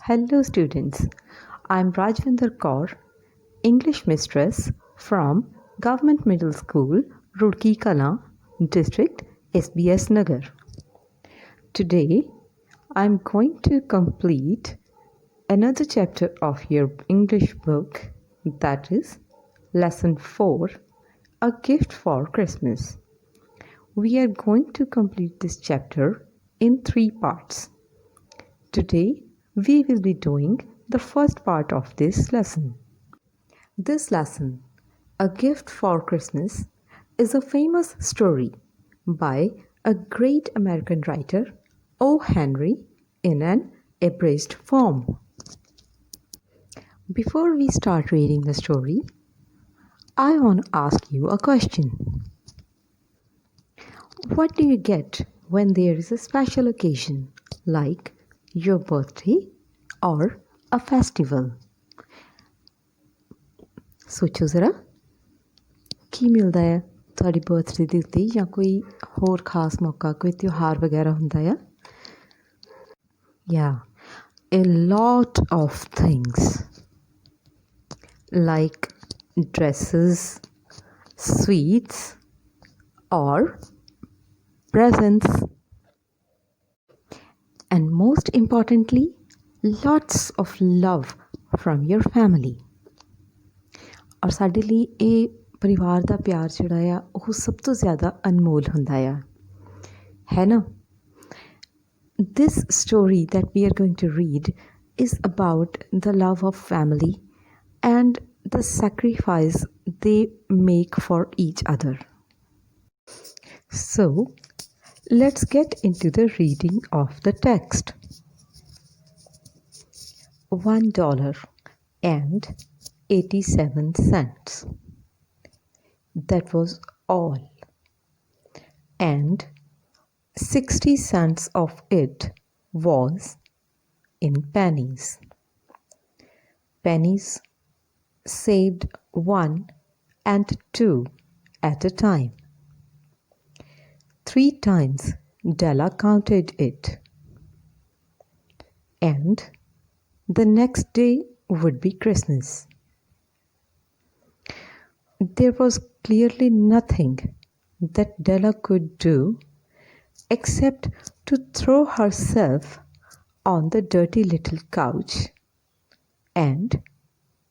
Hello students, I'm Rajvinder Kaur, English mistress from Government Middle School, Rudki Kala, District SBS Nagar. Today, I'm going to complete another chapter of your English book, that is Lesson 4, A Gift for Christmas. We are going to complete this chapter in 3 parts. Today, we will be doing the first part of this lesson. This lesson, A Gift for Christmas, is a famous story by a great American writer, O. Henry, in an abridged form. Before we start reading the story, I want to ask you a question. What do you get when there is a special occasion like your birthday or a festival? सोचो ज़रा ਕੀ ਮਿਲਦਾ ਹੈ ਤੁਹਾਡੀ birthday ਦੇ ਉੱਤੇ ਜਾਂ ਕੋਈ ਹੋਰ ਖਾਸ ਮੌਕਾ ਕੋਈ ਤਿਉਹਾਰ ਵਗੈਰਾ ਹੁੰਦਾ ਆ Yeah, a lot of things like dresses, sweets or presents, and most importantly, lots of love from your family. ਔਰ ਸਾਡੇ ਲਈ ਇਹ ਪਰਿਵਾਰ ਦਾ ਪਿਆਰ ਜਿਹੜਾ ਆ ਉਹ ਸਭ ਤੋਂ ਜ਼ਿਆਦਾ ਅਨਮੋਲ ਹੁੰਦਾ ਆ ਹੈ ਨਾ This story that we are going to read is about the love of family and the sacrifice they make for each other. So, let's get into the reading of the text. $1.87. That was all. And 60 cents of it was in pennies. Pennies saved 1 and 2 at a time. 3 times Della counted it. And the next day would be Christmas. There was clearly nothing that Della could do except to throw herself on the dirty little couch and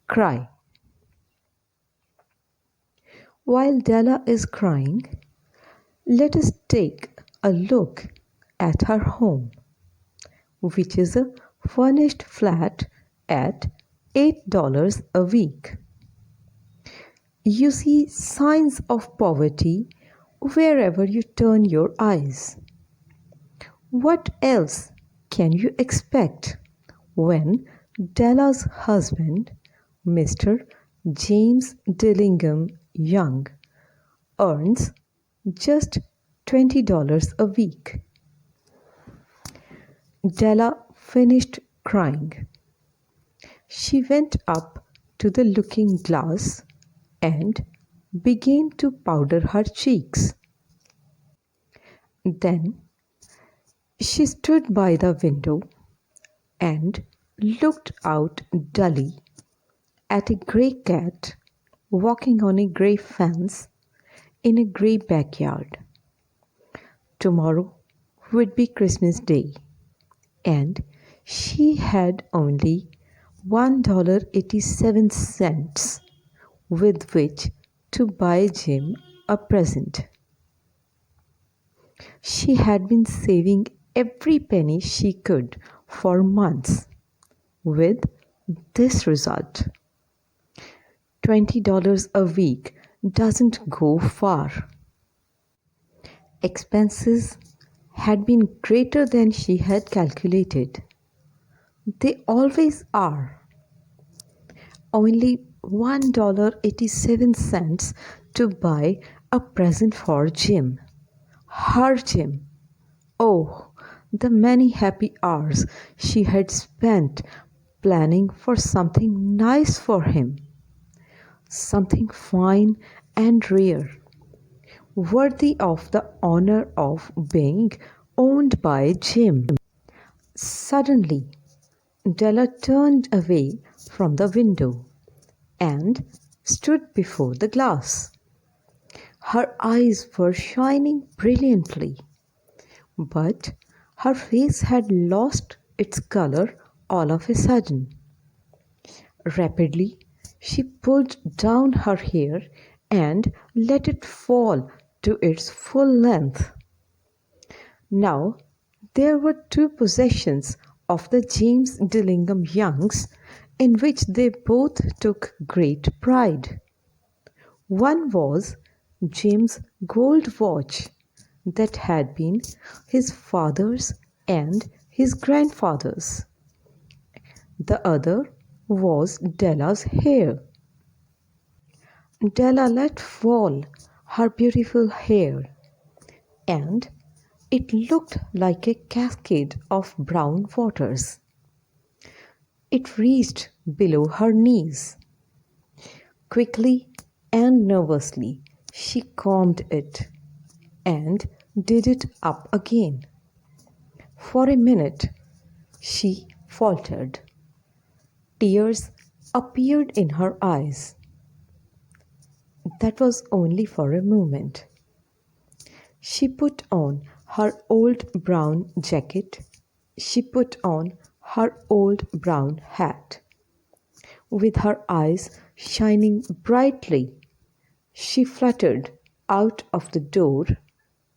cry. While Della is crying, let us take a look at her home, which is a furnished flat at $8 a week. You see signs of poverty wherever you turn your eyes. What else can you expect when Della's husband, Mr. James Dillingham Young, earns just $20 a week? Della finished crying. She went up to the looking glass and began to powder her cheeks. Then she stood by the window and looked out dully at a grey cat walking on a grey fence in a grey backyard. Tomorrow would be Christmas Day, and she had only $1.87 with which to buy Jim a present. She had been saving every penny she could for months, with this result. $20 a week doesn't go far. Expenses had been greater than she had calculated. They always are. Only $1.87 to buy a present for Jim. Her Jim. Oh, the many happy hours she had spent planning for something nice for him. Something fine and rare, worthy of the honor of being owned by Jim. Suddenly, Della turned away from the window and stood before the glass. Her eyes were shining brilliantly, but her face had lost its color all of a sudden. Rapidly, she pulled down her hair and let it fall to its full length. Now, there were two possessions of the James Dillingham Youngs in which they both took great pride. One was Jim's gold watch that had been his father's and his grandfather's. The other was Della's hair. Della let fall her beautiful hair, and it looked like a cascade of brown waters. It reached below her knees. Quickly and nervously, she combed it and did it up again. For a minute, she faltered. Tears appeared in her eyes. That was only for a moment. She put on her old brown jacket. She put on her old brown hat. With her eyes shining brightly, she fluttered out of the door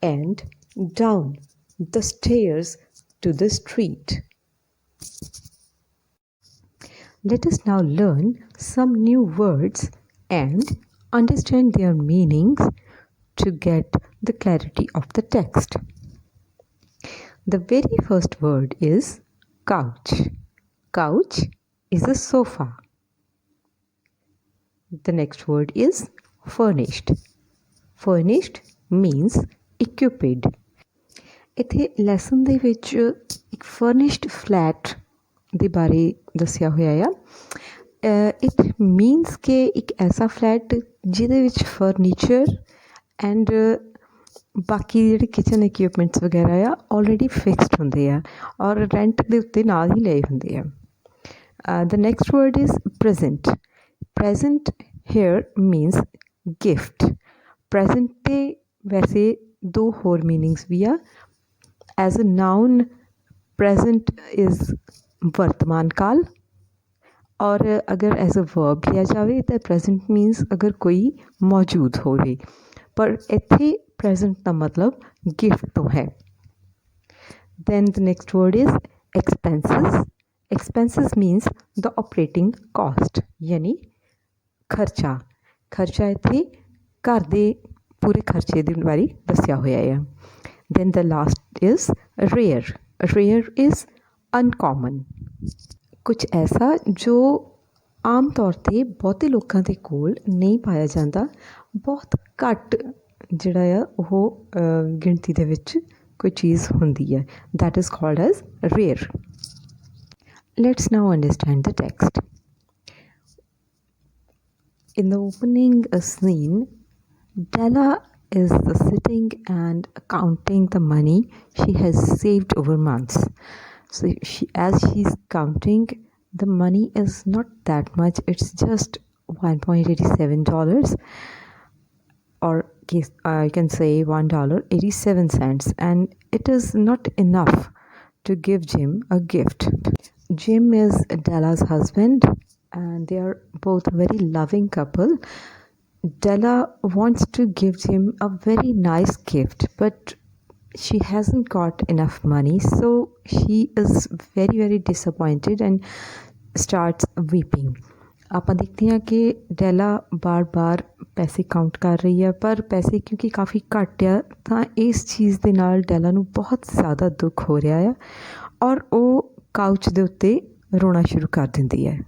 and down the stairs to the street. Let us now learn some new words and understand their meanings to get the clarity of the text. The very first word is couch. Couch is a sofa. The next word is furnished. Furnished means equipped. ਇੱਥੇ lesson ਦੇ ਵਿੱਚ ਇੱਕ furnished flat ਦੇ ਬਾਰੇ ਦੱਸਿਆ ਹੋਇਆ ਆ। It means ਕਿ ਇੱਕ ਐਸਾ ਫਲੈਟ ਜਿਹਦੇ ਵਿੱਚ ਫਰਨੀਚਰ ਐਂਡ ਬਾਕੀ ਜਿਹੜੇ ਕਿਚਨ ਇਕਵਿਪਮੈਂਟਸ ਵਗੈਰਾ ਆ ਆਲਰੇਡੀ ਫਿਕਸਡ ਹੁੰਦੇ ਆ ਔਰ ਰੈਂਟ ਦੇ ਉੱਤੇ ਨਾਲ ਹੀ ਲਏ ਹੁੰਦੇ ਆ। The next word is present. Present here means gift. Present ਦੇ ਵੈਸੇ ਦੋ ਹੋਰ ਮੀਨਿੰਗਸ ਵੀ ਆ। As a noun, present is वर्तमान काल और अगर एज अ वर्ब लिया जाए तो present means अगर कोई मौजूद होवे पर इत्थे present का मतलब गिफ्ट तो है। Then the next word is expenses. Expenses means the operating cost यानी खर्चा। खर्चा इत्थे घर दे पूरे खर्चे दे बारे दस्सिया होया है। Then the last is rare. Rare is uncommon. कुछ ऐसा जो आम तौर ते बहुते लोगों के कोल नहीं पाया जाता, बहुत घट जिहड़ा आ वो गिनती दे विच कोई चीज़ होंदी है। That is called as rare. Let's now understand the text. In the opening scene, Della is sitting and counting the money she has saved over months. So as she's counting, the money is not that much. It's just $1.87 or you can say $1.87, and it is not enough to give Jim a gift. Jim is Della's husband and they are both a very loving couple. Della wants to give him a very nice gift, but she hasn't got enough money, so she is very very disappointed and starts weeping. ਆਪਾਂ ਦੇਖਦੇ ਹਾਂ ਕਿ ਡੈਲਾ ਬਾਰ-ਬਾਰ ਪੈਸੇ count ਕਰ ਰਹੀ ਹੈ ਪਰ ਪੈਸੇ ਕਿਉਂਕਿ ਕਾਫੀ ਘੱਟ ਆ ਤਾਂ ਇਸ ਚੀਜ਼ ਦੇ ਨਾਲ ਡੈਲਾ ਨੂੰ ਬਹੁਤ ਜ਼ਿਆਦਾ ਦੁੱਖ ਹੋ ਰਿਹਾ ਆ ਔਰ ਉਹ ਕਾਊਚ ਦੇ ਉੱਤੇ ਰੋਣਾ ਸ਼ੁਰੂ ਕਰ ਦਿੰਦੀ ਹੈ।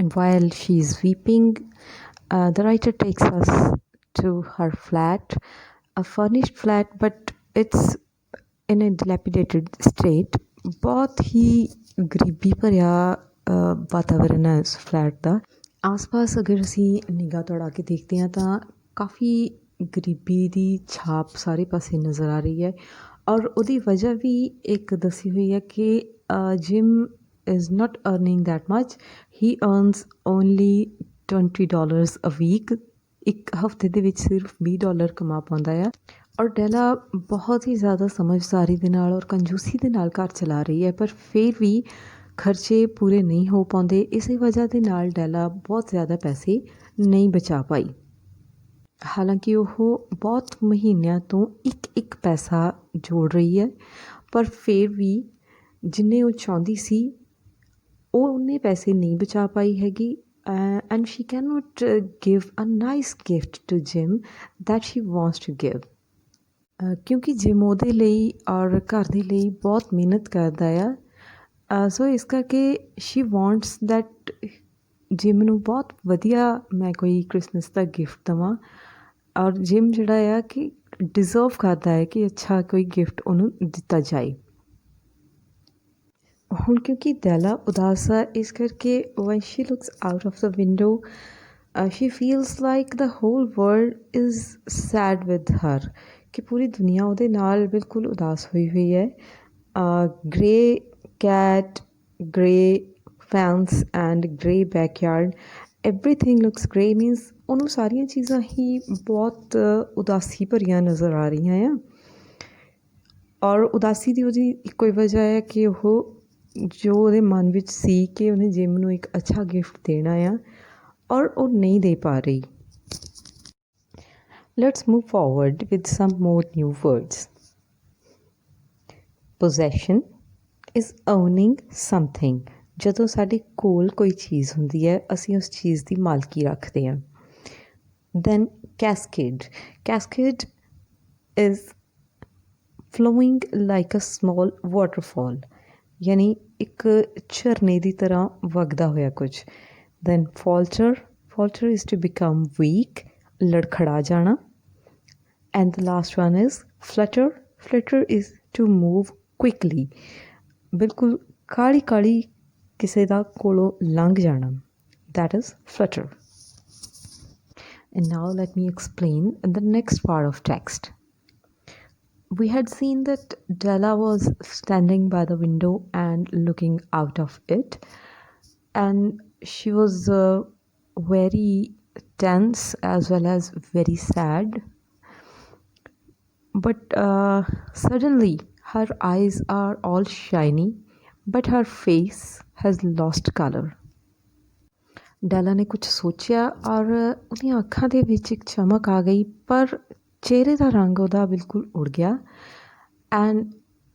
And while she is weeping, the writer takes us to her flat, a furnished flat, but it's in a dilapidated state. बहुत ही गरीबी भरिया वातावरण है इस फ्लैट का। आस पास अगर असी निगाह दौड़ा के देखते हैं तो काफ़ी गरीबी दी छाप सारे पासे नज़र आ रही है और ਉਹਦੀ ਵਜ੍ਹਾ ਵੀ ਇੱਕ ਦੱਸੀ ਹੋਈ ਹੈ ਕਿ Jim is not earning that much, he earns only $20 a week. ਇੱਕ ਹਫ਼ਤੇ ਦੇ ਵਿੱਚ ਸਿਰਫ $20 ਕਮਾ ਪਾਉਂਦਾ ਆ। ਔਰ ਡੈਲਾ ਬਹੁਤ ਹੀ ਜ਼ਿਆਦਾ ਸਮਝਦਾਰੀ ਦੇ ਨਾਲ ਔਰ ਕੰਜੂਸੀ ਦੇ ਨਾਲ ਘਰ ਚਲਾ ਰਹੀ ਹੈ, ਪਰ ਫਿਰ ਵੀ ਖਰਚੇ ਪੂਰੇ ਨਹੀਂ ਹੋ ਪਾਉਂਦੇ। ਇਸੇ ਵਜ੍ਹਾ ਦੇ ਨਾਲ ਡੈਲਾ ਬਹੁਤ ਜ਼ਿਆਦਾ ਪੈਸੇ ਨਹੀਂ ਬਚਾ ਪਾਈ। ਹਾਲਾਂਕਿ ਉਹ ਬਹੁਤ ਮਹੀਨਿਆਂ ਤੋਂ ਇੱਕ ਪੈਸਾ ਜੋੜ ਰਹੀ ਹੈ, ਪਰ ਫਿਰ ਵੀ ਜਿੰਨੇ ਉਹ ਚਾਹੁੰਦੀ ਸੀ ਉਹ ਉਨੇ ਪੈਸੇ ਨਹੀਂ ਬਚਾ ਪਾਈ ਹੈਗੀ। And she can not give a nice gift to Jim that she wants to give, ਕਿਉਂਕਿ ਜਿਮ ਉਹਦੇ ਲਈ ਔਰ ਘਰ ਦੇ ਲਈ ਬਹੁਤ ਮਿਹਨਤ ਕਰਦਾ ਆ। ਸੋ ਇਸ ਕਰਕੇ ਸ਼ੀ ਵਾਂਟਸ ਦੈਟ ਜਿਮ ਨੂੰ ਬਹੁਤ ਵਧੀਆ ਮੈਂ ਕੋਈ ਕ੍ਰਿਸਮਸ ਦਾ ਗਿਫਟ ਦੇਵਾਂ, ਔਰ ਜਿਮ ਜਿਹੜਾ ਆ ਕਿ ਡਿਜ਼ਰਵ ਕਰਦਾ ਹੈ ਕਿ ਅੱਛਾ ਕੋਈ ਗਿਫਟ ਉਹਨੂੰ ਦਿੱਤਾ ਜਾਏ। ਹੁਣ ਕਿਉਂਕਿ ਡੈਲਾ ਉਦਾਸ ਆ, ਇਸ ਕਰਕੇ when she looks out of the window she feels like the whole world is sad with her, ਕਿ ਪੂਰੀ ਦੁਨੀਆ ਉਹਦੇ ਨਾਲ ਬਿਲਕੁਲ ਉਦਾਸ ਹੋਈ ਹੋਈ ਹੈ। Grey cat, grey fence and grey backyard, everything looks grey means ਉਹਨੂੰ ਸਾਰੀਆਂ ਚੀਜ਼ਾਂ ਹੀ ਬਹੁਤ ਉਦਾਸੀ ਭਰੀਆਂ ਨਜ਼ਰ ਆ ਰਹੀਆਂ ਆ। ਔਰ ਉਦਾਸੀ ਦੀ ਉਹਦੀ ਇੱਕੋ ਹੀ ਵਜ੍ਹਾ ਹੈ ਕਿ ਉਹ ਜੋ ਉਹਦੇ ਮਨ ਵਿੱਚ ਸੀ ਕਿ ਉਹਨੇ ਜਿਮ ਨੂੰ ਇੱਕ ਅੱਛਾ ਗਿਫਟ ਦੇਣਾ ਆ, ਔਰ ਉਹ ਨਹੀਂ ਦੇ ਪਾ ਰਹੀ। Let's move forward with some more new words. Possession is owning something. ਜਦੋਂ ਸਾਡੇ ਕੋਲ ਕੋਈ ਚੀਜ਼ ਹੁੰਦੀ ਹੈ ਅਸੀਂ ਉਸ ਚੀਜ਼ ਦੀ ਮਾਲਕੀ ਰੱਖਦੇ ਹਾਂ। Then cascade, cascade is flowing like a small waterfall, ਯਾਨੀ ਇੱਕ ਝਰਨੇ ਦੀ ਤਰ੍ਹਾਂ ਵਗਦਾ ਹੋਇਆ ਕੁਛ। Then falter, falter is to become weak, ਲੜਖੜਾ ਜਾਣਾ। And the last one is flutter, flutter is to move quickly, ਬਿਲਕੁਲ ਕਾਹਲੀ ਕਾਹਲੀ ਕਿਸੇ ਦਾ ਕੋਲੋਂ ਲੰਘ ਜਾਣਾ। That is flutter. And now let me explain the next part of text. We had seen that Della was standing by the window and looking out of it, and she was very tense as well as very sad. But suddenly her eyes are all shiny, but her face has lost color. Della ने कुछ सोचा और ਉਹਦੀਆਂ ਅੱਖਾਂ ਦੇ ਵਿੱਚ ਇੱਕ ਚਮਕ ਆ ਗਈ, ਪਰ ਚਿਹਰੇ ਦਾ ਰੰਗ ਉਹਦਾ ਬਿਲਕੁਲ ਉੜ ਗਿਆ। And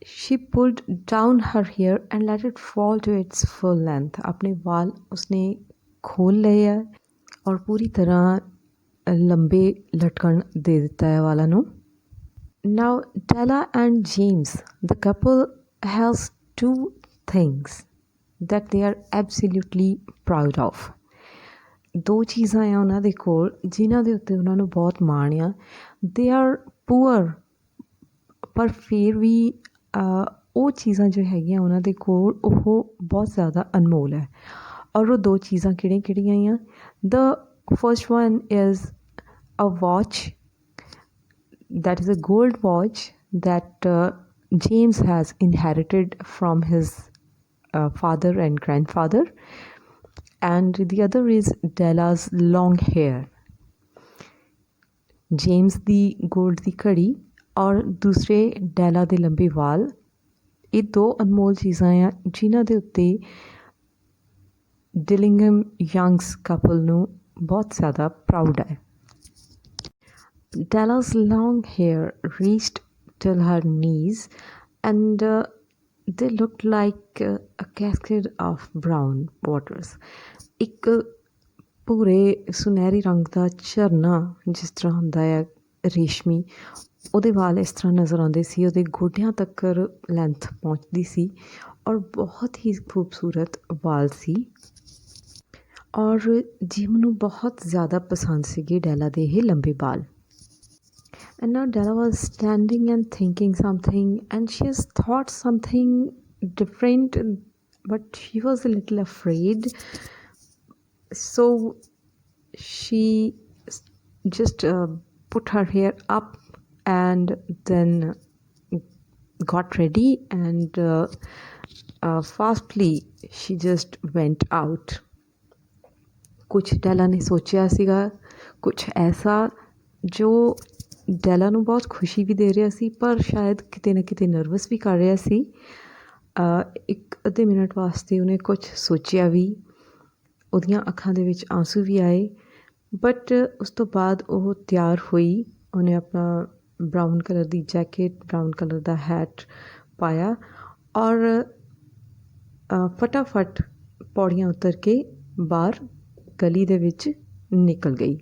she pulled down her hair and let it fall to its full length. ਆਪਣੇ ਵਾਲ ਉਸਨੇ ਖੋਲ੍ਹ ਲਏ ਆ ਔਰ ਪੂਰੀ ਤਰ੍ਹਾਂ ਲੰਬੇ ਲਟਕਣ ਦੇ ਦਿੱਤਾ ਹੈ ਵਾਲਾਂ ਨੂੰ। Now Della and James the couple has two things that they are absolutely proud of. ਦੋ ਚੀਜ਼ਾਂ ਆ ਉਹਨਾਂ ਦੇ ਕੋਲ ਜਿਨ੍ਹਾਂ ਦੇ ਉੱਤੇ ਉਹਨਾਂ ਨੂੰ ਬਹੁਤ ਮਾਣ ਆ। ਦੇ ਆਰ ਪੂਅਰ, ਪਰ ਫਿਰ ਵੀ ਉਹ ਚੀਜ਼ਾਂ ਜੋ ਹੈਗੀਆਂ ਉਹਨਾਂ ਦੇ ਕੋਲ ਉਹ ਬਹੁਤ ਜ਼ਿਆਦਾ ਅਨਮੋਲ ਹੈ। ਔਰ ਉਹ ਦੋ ਚੀਜ਼ਾਂ ਕਿਹੜੀਆਂ ਕਿਹੜੀਆਂ ਆ? The first one is a watch, that is a gold watch that James has inherited from his father and grandfather, and the other is Della's long hair. James the gold ਦੀ ਘੜੀ ਔਰ ਦੂਸਰੇ ਡੈਲਾ ਦੇ ਲੰਬੇ ਵਾਲ, ਇਹ ਦੋ ਅਨਮੋਲ ਚੀਜ਼ਾਂ ਆ ਜਿਨ੍ਹਾਂ ਦੇ ਉੱਤੇ ਡਿਲਿੰਗਮ ਯੰਗਸ ਕਪਲ ਨੂੰ ਬਹੁਤ ਜ਼ਿਆਦਾ ਪ੍ਰਾਊਡ ਹੈ। Della's long hair reached till her knees and they looked like a cascade of brown waters. ਇੱਕ ਭੂਰੇ ਸੁਨਹਿਰੀ ਰੰਗ ਦਾ ਝਰਨਾ ਜਿਸ ਤਰ੍ਹਾਂ ਹੁੰਦਾ ਹੈ ਰੇਸ਼ਮੀ, ਉਹਦੇ ਵਾਲ ਇਸ ਤਰ੍ਹਾਂ ਨਜ਼ਰ ਆਉਂਦੇ ਸੀ। ਉਹਦੇ ਗੋਡਿਆਂ ਤੱਕ ਲੈਂਥ ਪਹੁੰਚਦੀ ਸੀ ਔਰ ਬਹੁਤ ਹੀ ਖੂਬਸੂਰਤ ਵਾਲ ਸੀ। ਔਰ ਜਿਮ ਨੂੰ ਬਹੁਤ ਜ਼ਿਆਦਾ ਪਸੰਦ ਸੀਗੇ ਡੈਲਾ ਦੇ ਇਹ ਲੰਬੇ ਵਾਲ। And now Della was standing and thinking something, and she has thought something different, but she was a little afraid. So she just put her hair up and then got ready and fastly she just went out. ਕੁਛ ਡੈਲਾ ਨੇ ਸੋਚਿਆ ਸੀਗਾ ਕੁਛ ਐਸਾ ਜੋ ਡੈਲਾ ਨੂੰ ਬਹੁਤ ਖੁਸ਼ੀ ਵੀ ਦੇ ਰਿਹਾ ਸੀ ਪਰ ਸ਼ਾਇਦ ਕਿਤੇ ਨਾ ਕਿਤੇ ਨਰਵਸ ਵੀ ਕਰ ਰਿਹਾ ਸੀ। ਇੱਕ ਅੱਧੇ ਮਿੰਟ ਵਾਸਤੇ ਉਹਨੇ ਕੁਛ ਸੋਚਿਆ ਵੀ, ਉਹਦੀਆਂ ਅੱਖਾਂ ਦੇ ਵਿੱਚ ਆਂਸੂ ਵੀ ਆਏ, ਬਟ ਉਸ ਤੋਂ ਬਾਅਦ ਉਹ ਤਿਆਰ ਹੋਈ। ਉਹਨੇ ਆਪਣਾ ਬਰਾਊਨ ਕਲਰ ਦੀ ਜੈਕਟ, ਬਰਾਊਨ ਕਲਰ ਦਾ ਹੈਟ ਪਾਇਆ ਔਰ ਫਟਾਫਟ ਪੌੜੀਆਂ ਉਤਰ ਕੇ ਬਾਹਰ ਗਲੀ ਦੇ ਵਿੱਚ ਨਿਕਲ ਗਈ।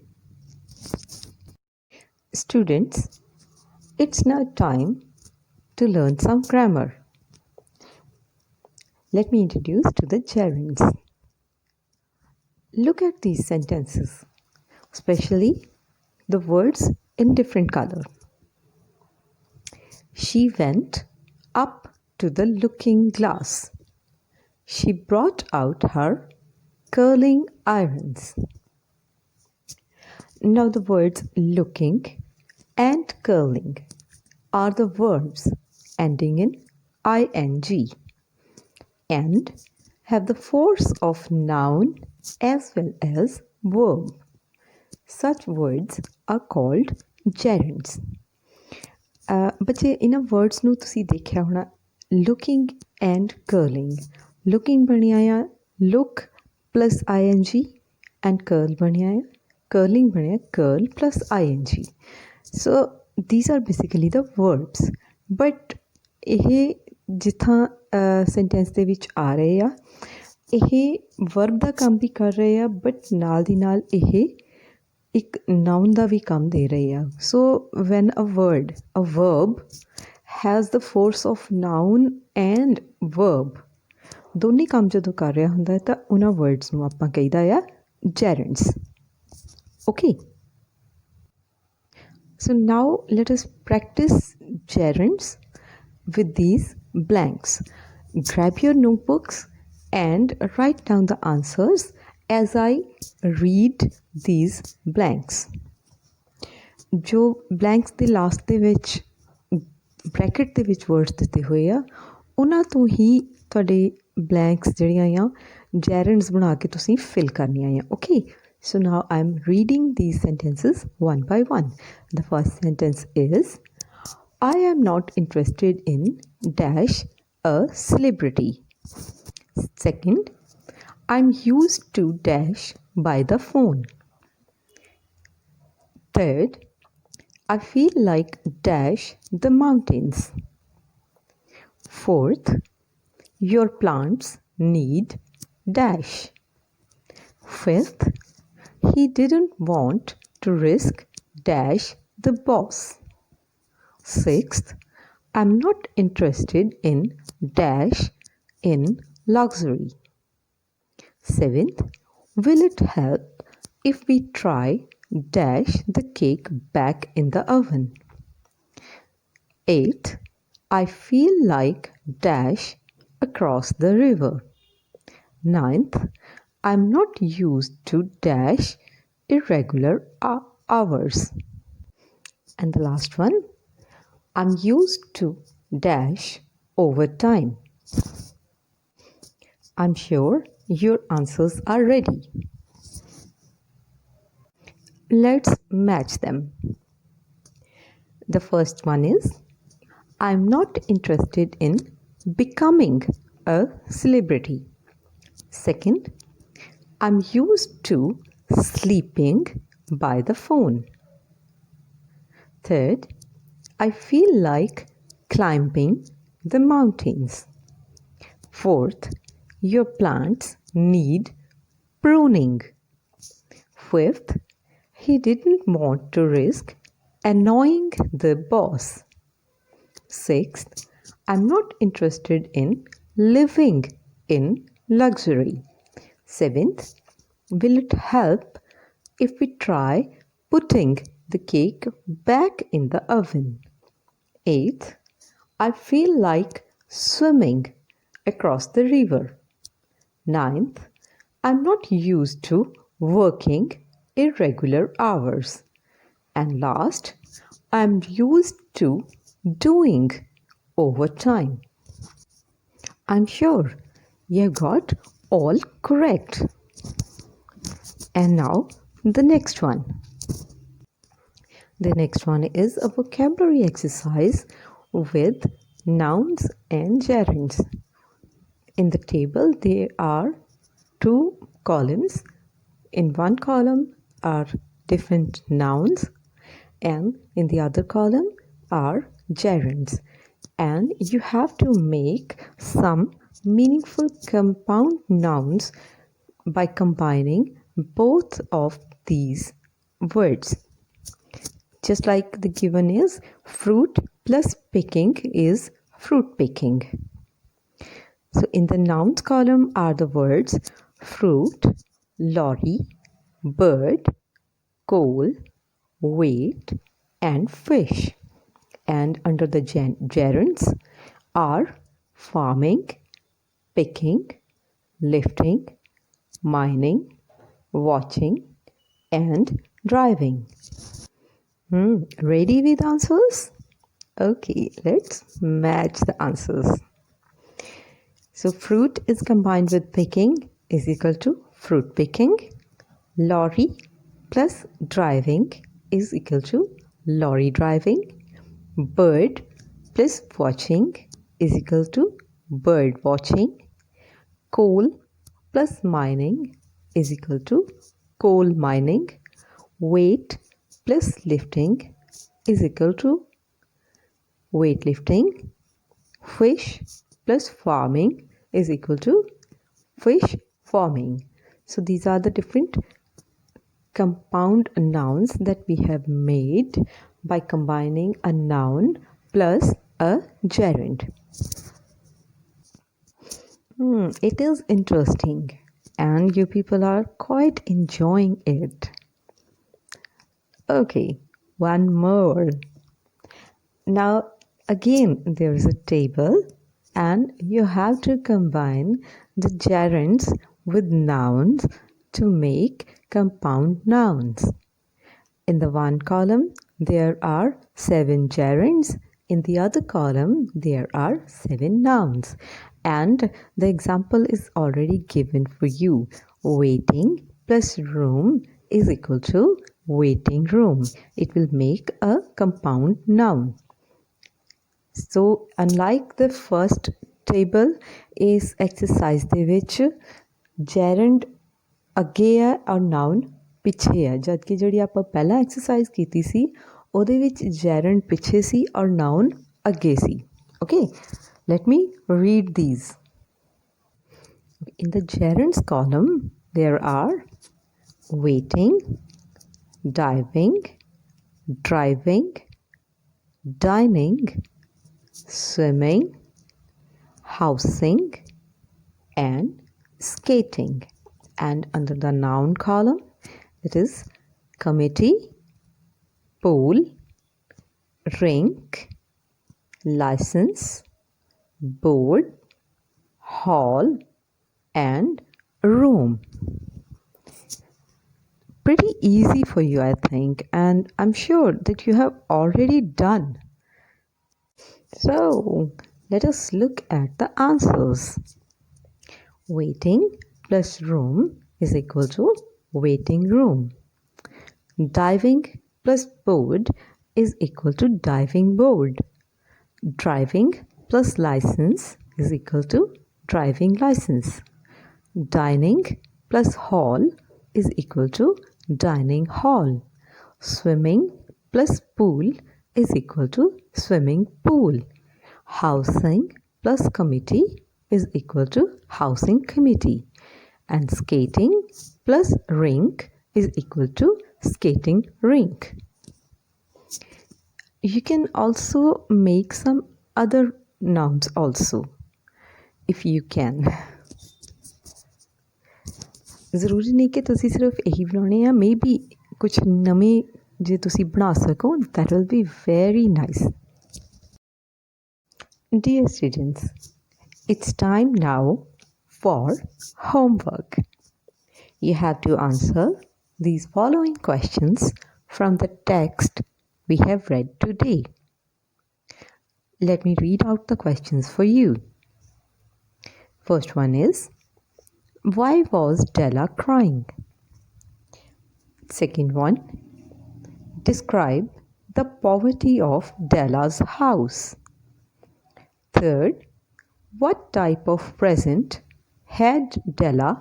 Students, it's now time to learn some grammar. Let me introduce to the gerunds. Look at these sentences, especially the words in different color. She went up to the looking glass. She brought out her curling irons. Now the words looking and curling are the verbs ending in ing and have the force of noun as well as verb. Such words are called gerunds. ਬੱਚੇ ਇਹਨਾਂ words ਨੂੰ ਤੁਸੀਂ ਦੇਖਿਆ ਹੋਣਾ, looking and curling. Looking ਬਣਿਆ ਆ look plus ing and curl ਬਣਿਆ ਆ ਕਰਲਿੰਗ ਬਣਿਆ curl plus ing। So these are basically the verbs, but ਇਹ ਜਿੱਥਾਂ ਸੈਂਟੈਂਸ ਦੇ ਵਿੱਚ ਆ ਰਹੇ ਆ ਇਹ ਵਰਬ ਦਾ ਕੰਮ ਵੀ ਕਰ ਰਹੇ ਆ, ਬਟ ਨਾਲ ਦੀ ਨਾਲ ਇਹ ਇੱਕ ਨਾਊਨ ਦਾ ਵੀ ਕੰਮ ਦੇ ਰਹੇ ਆ। So when a verb has the force of noun and verb, ਦੋਨੇ ਕੰਮ ਜਦੋਂ ਕਰ ਰਿਹਾ ਹੁੰਦਾ ਤਾਂ ਉਹਨਾਂ ਵਰਡਸ ਨੂੰ ਆਪਾਂ ਕਹੀਦਾ ਆ gerunds. Okay, so now let us practice gerunds with these blanks. Grab your notebooks and write down the answers as I read these blanks. ਜੋ ਬਲੈਂਕਸ ਦੇ ਲਾਸਟ ਦੇ ਵਿੱਚ ਬ੍ਰੈਕਟ ਦੇ ਵਿੱਚ ਵਰਡਸ ਦਿੱਤੇ ਹੋਏ ਆ ਉਹਨਾਂ ਤੋਂ ਹੀ ਤੁਹਾਡੇ ਬਲੈਂਕਸ ਜਿਹੜੀਆਂ ਆ gerunds ਬਣਾ ਕੇ ਤੁਸੀਂ ਫਿਲ ਕਰਨੀਆਂ ਆ। Okay, so now I'm reading these sentences one by one. The first sentence is, I am not interested in dash a celebrity. Second, I'm used to dash by the phone. Third, I feel like dash the mountains. Fourth, your plants need dash. Fifth, he didn't want to risk dash the boss. Sixth, I'm not interested in dash in luxury. Seventh, will it help if we try dash the cake back in the oven? Eighth, I feel like dash across the river. Ninth, I'm not used to dash irregular hours. And the last one, I'm used to dash overtime. I'm sure your answers are ready. Let's match them. The first one is, I'm not interested in becoming a celebrity. Second, I'm used to sleeping by the phone. Third, I feel like climbing the mountains. Fourth, your plants need pruning. Fifth, he didn't want to risk annoying the boss. Sixth, I'm not interested in living in luxury. Seventh, will it help if we try putting the cake back in the oven? Eighth, I feel like swimming across the river. Ninth, I'm not used to working irregular hours. And last, I'm used to doing over time. I'm sure you got all correct. And now the next one. The next one is a vocabulary exercise with nouns and gerunds. In the table, there are two columns. In one column are different nouns, and in the other column are gerunds. And you have to make some meaningful compound nouns by combining both of these words. Just like the given is, fruit plus picking is fruit picking. So in the nouns column are the words fruit, lorry, bird, coal, weight, and fish. And under the gerunds are farming, picking, lifting, mining, watching, and driving. Ready with answers? Okay, let's match the answers. So fruit is combined with picking is equal to fruit picking. Lorry plus driving is equal to lorry driving. Bird plus watching is equal to bird watching. Coal plus mining is equal to coal mining. Weight plus lifting is equal to weightlifting. Fish plus farming is equal to fish farming. So these are the different compound nouns that we have made by combining a noun plus a gerund. It is interesting and you people are quite enjoying it. Okay, one more. Now again there is a table and you have to combine the gerunds with nouns to make compound nouns. In the one column there are 7 gerunds, in the other column there are 7 nouns, and the example is already given for you. Waiting plus room is equal to waiting room. It will make a compound noun. So unlike the first table, ਇਸ exercise ਦੇ ਵਿੱਚ gerund ਅੱਗੇ ਹੈ ਔਰ noun ਪਿੱਛੇ ਹੈ, ਜਦਕਿ ਜਿਹੜੀ ਆਪਾਂ ਪਹਿਲਾਂ ਐਕਸਰਸਾਈਜ਼ ਕੀਤੀ ਸੀ ਉਹਦੇ ਵਿੱਚ gerund ਪਿੱਛੇ ਸੀ ਔਰ noun ਅੱਗੇ ਸੀ. Okay, let me read these. In the gerunds column there are waiting, diving, driving, dining, swimming, housing, and skating. And under the noun column it is committee, pool, rink, license, board, hall, and room. Pretty easy for you, I think, and I'm sure that you have already done. So let us look at the answers. Waiting plus room is equal to waiting room. Diving plus board is equal to diving board. Driving plus license is equal to driving license. Dining plus hall is equal to dining hall. Swimming plus pool is equal to swimming pool. Housing plus committee is equal to housing committee. And skating plus rink is equal to skating rink. You can also make some other nouns also if you can. ਜ਼ਰੂਰੀ ਨਹੀਂ ਕਿ ਤੁਸੀਂ ਸਿਰਫ ਇਹੀ ਬਣਾਉਣੇ ਆ, maybe ਕੁਛ ਨਵੇਂ ਜੇ ਤੁਸੀਂ ਬਣਾ ਸਕੋ that will be very nice. Dear students, it's time now for homework. You have to answer these following questions from the text we have read today. Let me read out the questions for you. First one is, why was Della crying? Second one, describe the poverty of Della's house. Third, what type of present had Della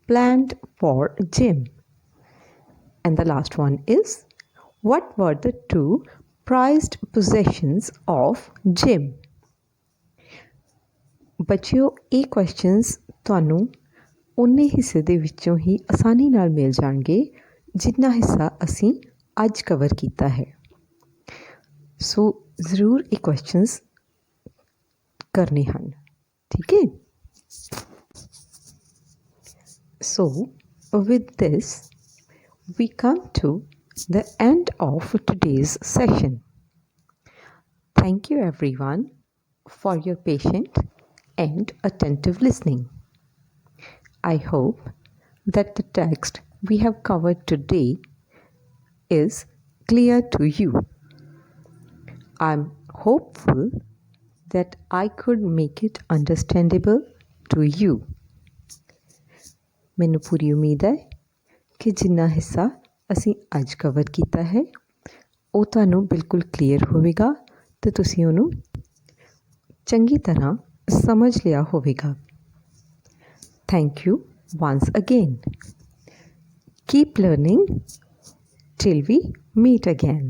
planned for Jim? And the last one is, what were the two prized possessions of Jim? ਬੱਚਿਓ, ਇਹ questions ਤੁਹਾਨੂੰ ਉਨੇ ਹਿੱਸੇ ਦੇ ਵਿੱਚੋਂ ਹੀ ਆਸਾਨੀ ਨਾਲ ਮਿਲ ਜਾਣਗੇ ਜਿੰਨਾ ਹਿੱਸਾ ਅਸੀਂ ਅੱਜ ਕਵਰ ਕੀਤਾ ਹੈ। ਸੋ ਜ਼ਰੂਰ ਇਹ ਕੁਐਸਚਨਸ ਕਰਨੇ ਹਨ, ਠੀਕ ਹੈ। So with this we come to the end of today's session. Thank you everyone for your patient and attentive listening. I hope that the text we have covered today is clear to you. I'm hopeful that I could make it understandable to you. ਮੈਨੂੰ ਪੂਰੀ ਉਮੀਦ ਹੈ ਕਿ ਜਿੰਨਾ ਹਿੱਸਾ ਅਸੀਂ ਅੱਜ cover ਕੀਤਾ ਹੈ ਉਹ ਤੁਹਾਨੂੰ ਬਿਲਕੁਲ ਕਲੀਅਰ ਹੋਵੇਗਾ ਅਤੇ ਤੁਸੀਂ ਉਹਨੂੰ ਚੰਗੀ ਤਰ੍ਹਾਂ ਸਮਝ ਲਿਆ ਹੋਵੇਗਾ। Thank you once again. Keep learning till we meet again.